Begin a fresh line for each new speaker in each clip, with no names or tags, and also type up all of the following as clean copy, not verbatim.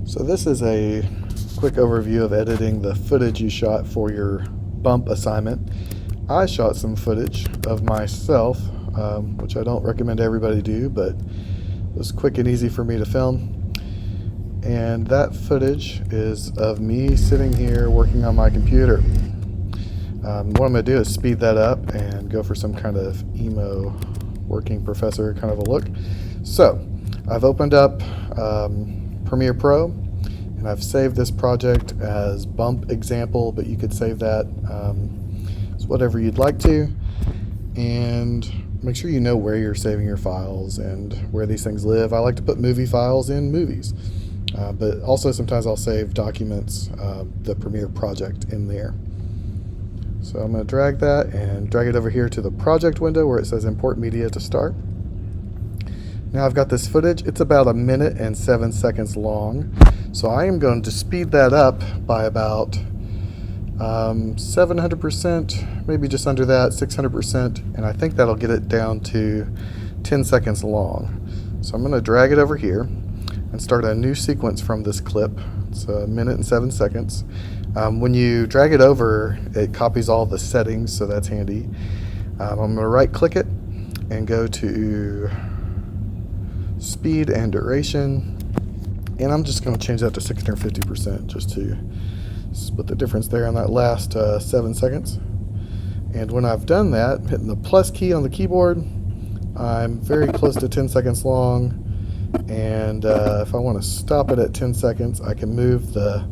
So this is a quick overview of editing the footage you shot for your bump assignment. I shot some footage of myself, which I don't recommend everybody do, but it was quick and easy for me to film. And that footage is of me sitting here working on my computer. What I'm going to do is speed that up and go for some kind of emo working professor kind of a look. So I've opened up Premiere Pro, and I've saved this project as bump example, but you could save that as whatever you'd like to. And make sure you know where you're saving your files and where these things live. I like to put movie files in movies, but also sometimes I'll save documents, the Premiere project in there. So I'm going to drag that and drag it over here to the project window where it says import media to start. Now I've got this footage. It's about 1 minute and 7 seconds long. So I am going to speed that up by about 700%, maybe just under that, 600%, and I think that'll get it down to 10 seconds long. So I'm going to drag it over here and start a new sequence from this clip. It's 1 minute and 7 seconds. When you drag it over, it copies all the settings, so that's handy. I'm going to right click it and go to speed and duration, and I'm just going to change that to 650% just to split the difference there on that last 7 seconds. And when I've done that, hitting the plus key on the keyboard, I'm very close to 10 seconds long, and if I want to stop it at 10 seconds, I can move the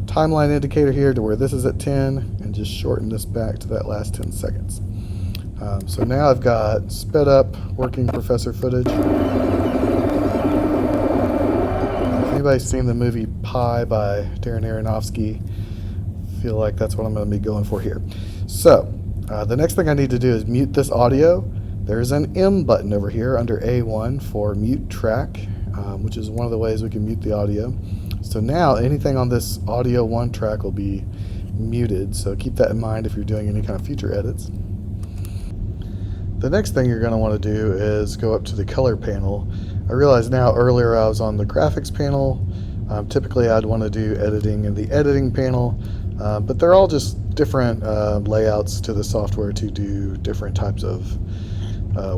timeline indicator here to where this is at 10 and just shorten this back to that last 10 seconds. So now I've got sped up working professor footage. If anybody's seen the movie Pi by Darren Aronofsky, I feel like that's what I'm going to be going for here. So the next thing I need to do is mute this audio. There's an M button over here under A1 for mute track, which is one of the ways we can mute the audio. So now anything on this audio 1 track will be muted, so keep that in mind if you're doing any kind of future edits. The next thing you're going to want to do is go up to the color panel. I realize now, earlier I was on the graphics panel. Typically I'd want to do editing in the editing panel, but they're all just different layouts to the software to do different types of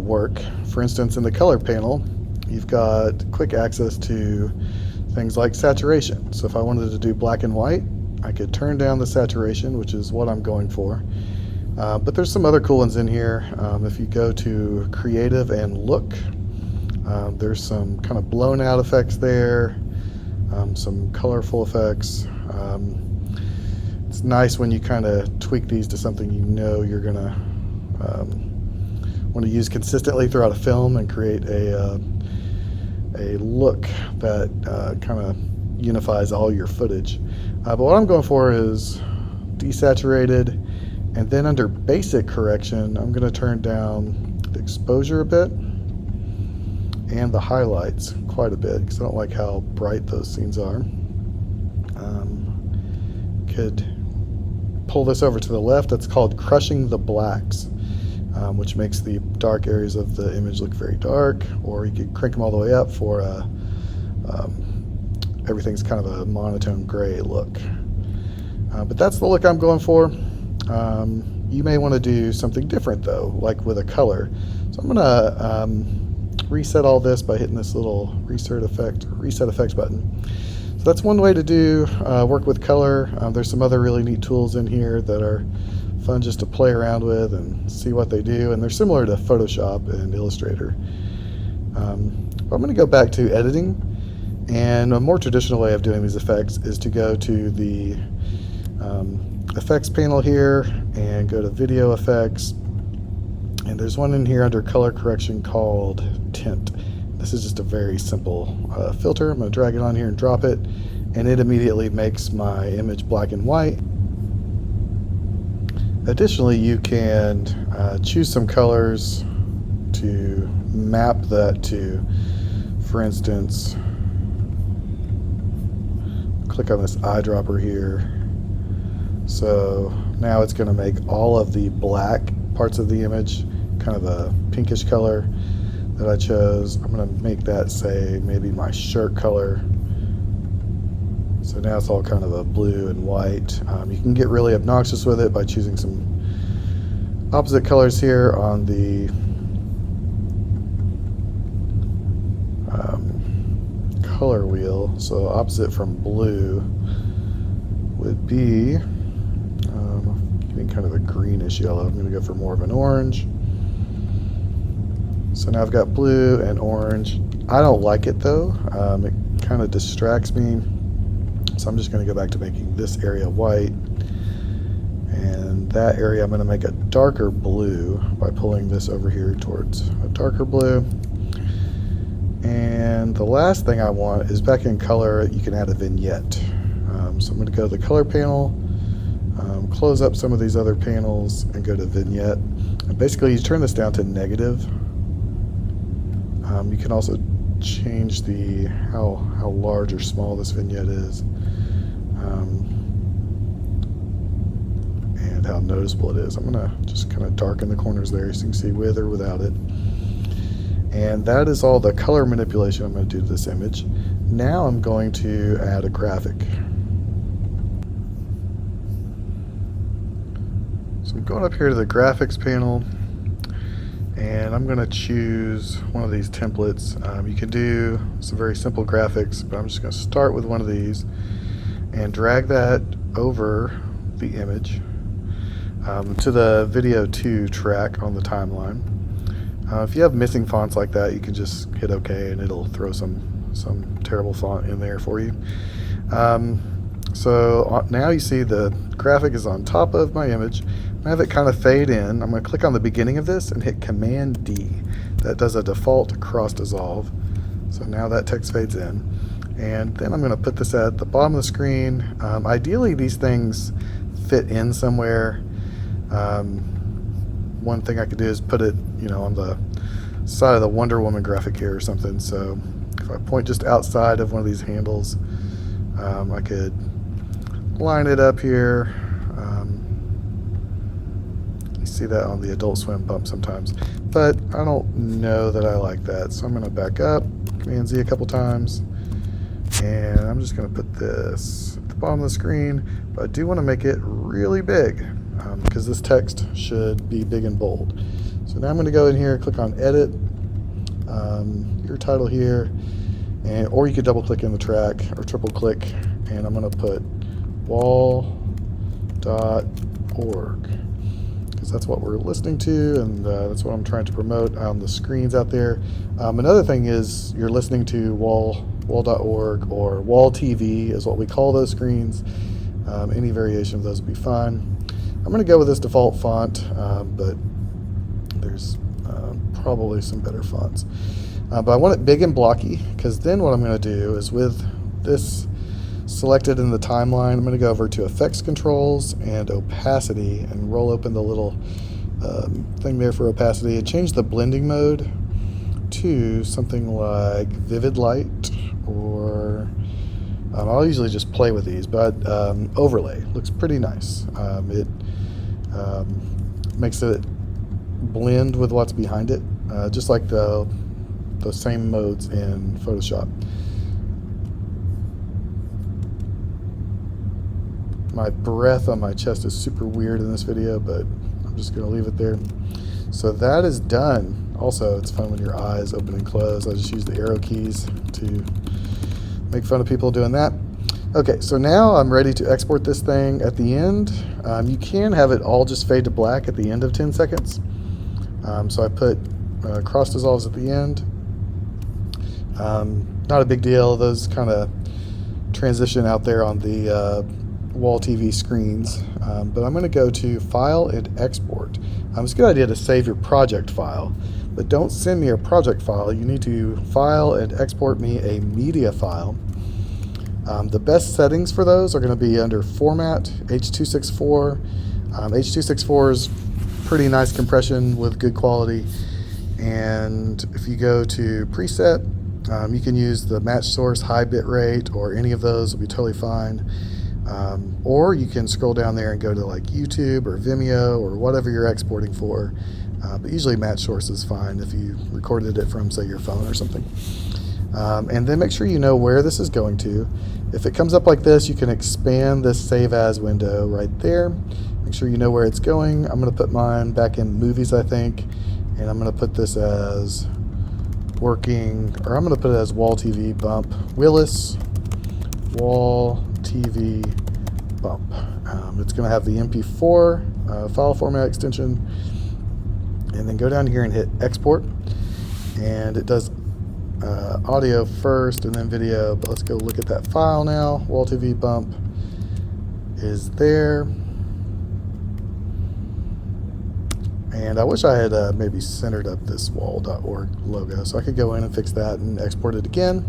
work. For instance, in the color panel, you've got quick access to things like saturation. So if I wanted to do black and white, I could turn down the saturation, which is what I'm going for. But there's some other cool ones in here. If you go to creative and look, there's some kind of blown out effects there, some colorful effects. It's nice when you kind of tweak these to something you know you're gonna want to use consistently throughout a film and create a look that kind of unifies all your footage. But what I'm going for is desaturated, and then under basic correction, I'm going to turn down the exposure a bit and the highlights quite a bit because I don't like how bright those scenes are. Could pull this over to the left. That's called crushing the blacks, which makes the dark areas of the image look very dark, or you could crank them all the way up for everything's kind of a monotone gray look. But that's the look I'm going for. You may want to do something different though, like with a color. So I'm going to reset all this by hitting this little reset effects button. So that's one way to do work with color. There's some other really neat tools in here that are fun just to play around with and see what they do, and they're similar to Photoshop and Illustrator. I'm going to go back to editing, and a more traditional way of doing these effects is to go to the effects panel here and go to video effects, and there's one in here under color correction called tint. This is just a very simple filter. I'm going to drag it on here and drop it, and it immediately makes my image black and white. Additionally, you can choose some colors to map that to. For instance, click on this eyedropper here. So now it's going to make all of the black parts of the image kind of a pinkish color that I chose. I'm going to make that, say, maybe my shirt color. So now it's all kind of a blue and white. You can get really obnoxious with it by choosing some opposite colors here on the color wheel. So opposite from blue would be getting kind of a greenish yellow. I'm going to go for more of an orange. So now I've got blue and orange. I don't like it though. It kind of distracts me. So I'm just going to go back to making this area white. And that area I'm going to make a darker blue by pulling this over here towards a darker blue. And the last thing I want is back in color, you can add a vignette. So I'm going to go to the color panel, close up some of these other panels and go to vignette. And basically you turn this down to negative. You can also change the how large or small this vignette is, and how noticeable it is. I'm going to just kind of darken the corners there so you can see with or without it. And that is all the color manipulation I'm going to do to this image. Now I'm going to add a graphic. So I'm going up here to the graphics panel, and I'm going to choose one of these templates. You can do some very simple graphics, but I'm just going to start with one of these and drag that over the image to the video 2 track on the timeline. If you have missing fonts like that, you can just hit OK and it'll throw some terrible font in there for you. So now you see the graphic is on top of my image. I have it kind of fade in. I'm going to click on the beginning of this and hit Command D. That does a default cross dissolve. So now that text fades in. And then I'm going to put this at the bottom of the screen. Ideally these things fit in somewhere. One thing I could do is put it, on the side of the Wonder Woman graphic here or something. So if I point just outside of one of these handles, I could line it up here. You see that on the Adult Swim bump sometimes, but I don't know that I like that. So I'm going to back up, Command Z a couple times, and I'm just going to put this at the bottom of the screen, but I do want to make it really big because this text should be big and bold. So now I'm going to go in here, click on Edit, your title here, or you could double click in the track or triple click, and I'm going to put WAWL.org because that's what we're listening to, and that's what I'm trying to promote on the screens out there. Another thing is you're listening to WAWL.org or WAWL TV is what we call those screens. Any variation of those would be fine. I'm going to go with this default font, but there's probably some better fonts. But I want it big and blocky, because then what I'm going to do is with this selected in the timeline, I'm going to go over to Effects Controls and Opacity and roll open the little thing there for opacity and change the blending mode to something like Vivid Light, or I'll usually just play with these, but Overlay looks pretty nice. It makes it blend with what's behind it, just like the same modes in Photoshop. My breath on my chest is super weird in this video, but I'm just going to leave it there. So that is done. Also, it's fun when your eyes open and close. I just use the arrow keys to make fun of people doing that. Okay, so now I'm ready to export this thing at the end. You can have it all just fade to black at the end of 10 seconds. So I put cross dissolves at the end. Not a big deal. Those kind of transition out there on the WAWL TV screens. But I'm going to go to File and Export. It's a good idea to save your project file, but don't send me a project file. You need to file and export me a media file. The best settings for those are going to be under Format, H.264. H.264 is pretty nice compression with good quality. And if you go to Preset, you can use the match source high bit rate, or any of those will be totally fine. Or you can scroll down there and go to like YouTube or Vimeo or whatever you're exporting for. But usually match source is fine if you recorded it from, say, your phone or something. And then make sure you know where this is going to. If it comes up like this, you can expand this Save As window right there. Make sure you know where it's going. I'm going to put mine back in Movies, I think, and I'm going to put this as working, or I'm going to put it as WAWL TV bump. Willis WAWL TV bump. It's going to have the MP4 file format extension, and then go down here and hit export, and it does audio first and then video, but let's go look at that file now. WAWL TV bump is there, and I wish I had maybe centered up this WAWL.org logo, so I could go in and fix that and export it again.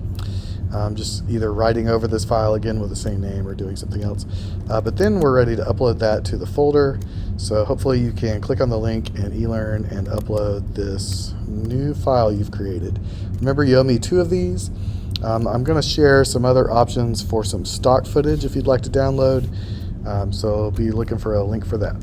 Just either writing over this file again with the same name or doing something else. But then we're ready to upload that to the folder. So hopefully you can click on the link and eLearn and upload this new file you've created. Remember, you owe me 2 of these. I'm going to share some other options for some stock footage if you'd like to download. So I'll be looking for a link for that.